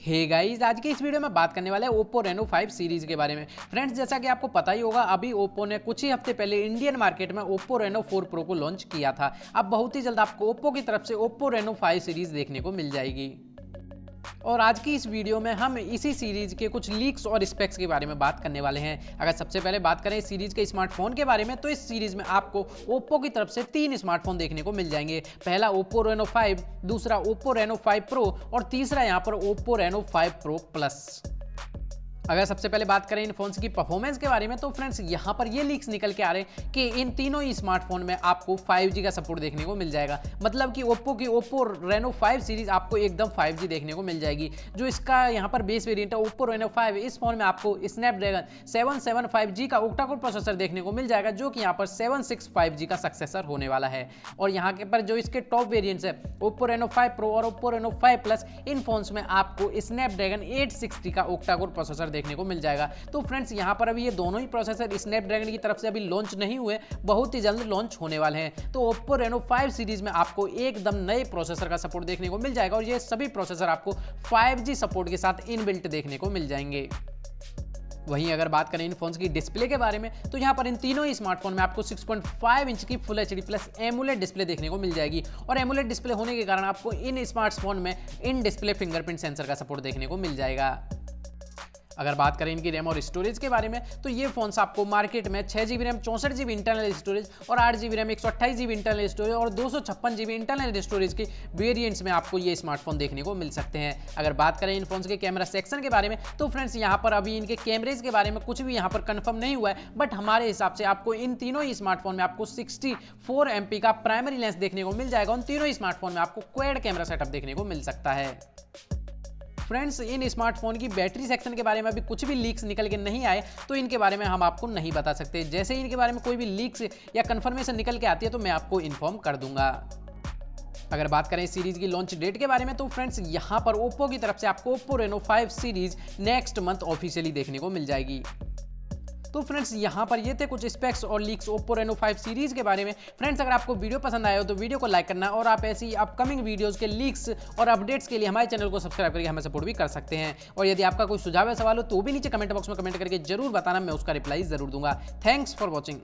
Hey guys, आज के इस वीडियो में बात करने वाले हैं Oppo Reno 5 सीरीज के बारे में। फ्रेंड्स, जैसा कि आपको पता ही होगा, अभी Oppo ने कुछ ही हफ्ते पहले इंडियन मार्केट में Oppo Reno 4 Pro को लॉन्च किया था। अब बहुत ही जल्द आपको Oppo की तरफ से Oppo Reno 5 सीरीज देखने को मिल जाएगी। और आज की इस वीडियो में हम इसी सीरीज के कुछ लीक्स और स्पेक्स के बारे में बात करने वाले हैं। अगर सबसे पहले बात करें इस सीरीज के स्मार्टफोन के बारे में, तो इस सीरीज में आपको Oppo की तरफ से 3 स्मार्टफोन देखने को मिल जाएंगे। पहला Oppo Reno 5, दूसरा Oppo Reno 5 Pro और तीसरा यहाँ पर Oppo Reno 5 Pro Plus। अगर सबसे पहले बात करें इन फोन्स की परफॉर्मेंस के बारे में, तो फ्रेंड्स यहाँ पर ये लीक्स निकल के आ रहे हैं कि इन तीनों ही स्मार्टफोन में आपको 5G का सपोर्ट देखने को मिल जाएगा। मतलब कि Oppo की Oppo Reno 5 सीरीज आपको एकदम 5G देखने को मिल जाएगी। जो इसका यहाँ पर बेस वेरिएंट है Oppo Reno 5, इस फोन में आपको स्नैपड्रैगन 775G का ऑक्टा-कोर प्रोसेसर देखने को मिल जाएगा, जो कि यहाँ पर 765G का सक्सेसर होने वाला है। और यहाँ के पर जो इसके टॉप वेरिएंट्स है Oppo Reno 5 Pro और Oppo Reno 5 Plus, इन फोन्स में आपको स्नैपड्रैगन 860 का ऑक्टा-कोर प्रोसेसर देखने को मिल जाएगा। तो फ्रेंड्स, यहाँ पर अभी ये दोनों ही प्रोसेसर स्नैपड्रैगन की तरफ से अभी लॉन्च नहीं हुए, बहुत ही जल्द लॉन्च होने वाले हैं। तो Oppo Reno 5 सीरीज में आपको एकदम नए प्रोसेसर का सपोर्ट देखने को मिल जाएगा और ये सभी प्रोसेसर आपको 5G सपोर्ट के साथ इनबिल्ट देखने को मिल जाएंगे। वहीं अगर बात करें इन फोन्स की डिस्प्ले के बारे में, तो यहाँ पर इन तीनों ही स्मार्टफोन में आपको 6.5 इंच की full HD plus AMOLED display देखने को मिल जाएगी। और एमुलेट डिस्प्ले होने के कारण आपको इन स्मार्टफोन में इन डिस्प्ले फिंगरप्रिंट सेंसर का सपोर्ट देखने को मिल जाएगा। अगर बात करें इनकी रैम और स्टोरेज के बारे में, तो ये फोन्स आपको मार्केट में 6GB RAM 64GB internal storage और 8GB RAM 128GB internal storage और 256GB इंटरनल स्टोरेज के वेरिएंट्स में आपको ये स्मार्टफोन देखने को मिल सकते हैं। अगर बात करें इन फोन्स के कैमरा सेक्शन के बारे में, तो फ्रेंड्स यहाँ पर अभी इनके कैमरेज के बारे में कुछ भी यहाँ पर कंफर्म नहीं हुआ है, बट हमारे हिसाब से आपको इन तीनों ही स्मार्टफोन में आपको 64 MP का प्राइमरी लेंस देखने को मिल जाएगा। उन तीनों ही स्मार्टफोन में आपको क्वाड कैमरा सेटअप देखने को मिल सकता है। फ्रेंड्स, इन स्मार्टफोन की बैटरी सेक्शन के बारे में अभी कुछ भी लीक्स निकल के नहीं आए, तो इनके बारे में हम आपको नहीं बता सकते। जैसे ही इनके बारे में कोई भी लीक्स या कंफर्मेशन निकल के आती है, तो मैं आपको इन्फॉर्म कर दूंगा। अगर बात करें इस सीरीज की लॉन्च डेट के बारे में, तो फ्रेंड्स यहाँ पर Oppo की तरफ से आपको Oppo Reno 5 series next month officially देखने को मिल जाएगी। तो फ्रेंड्स, यहाँ पर ये थे कुछ स्पेक्स और लीक्स Oppo Reno 5 सीरीज के बारे में। फ्रेंड्स, अगर आपको वीडियो पसंद आया हो तो वीडियो को लाइक करना और आप ऐसी अपकमिंग वीडियोस के लीक्स और अपडेट्स के लिए हमारे चैनल को सब्सक्राइब करके हमें सपोर्ट भी कर सकते हैं। और यदि आपका कोई सुझाव या सवाल हो तो भी नीचे कमेंट बॉक्स में कमेंट करके जरूर बताना, मैं उसका रिप्लाई जरूर दूंगा। Thanks for watching.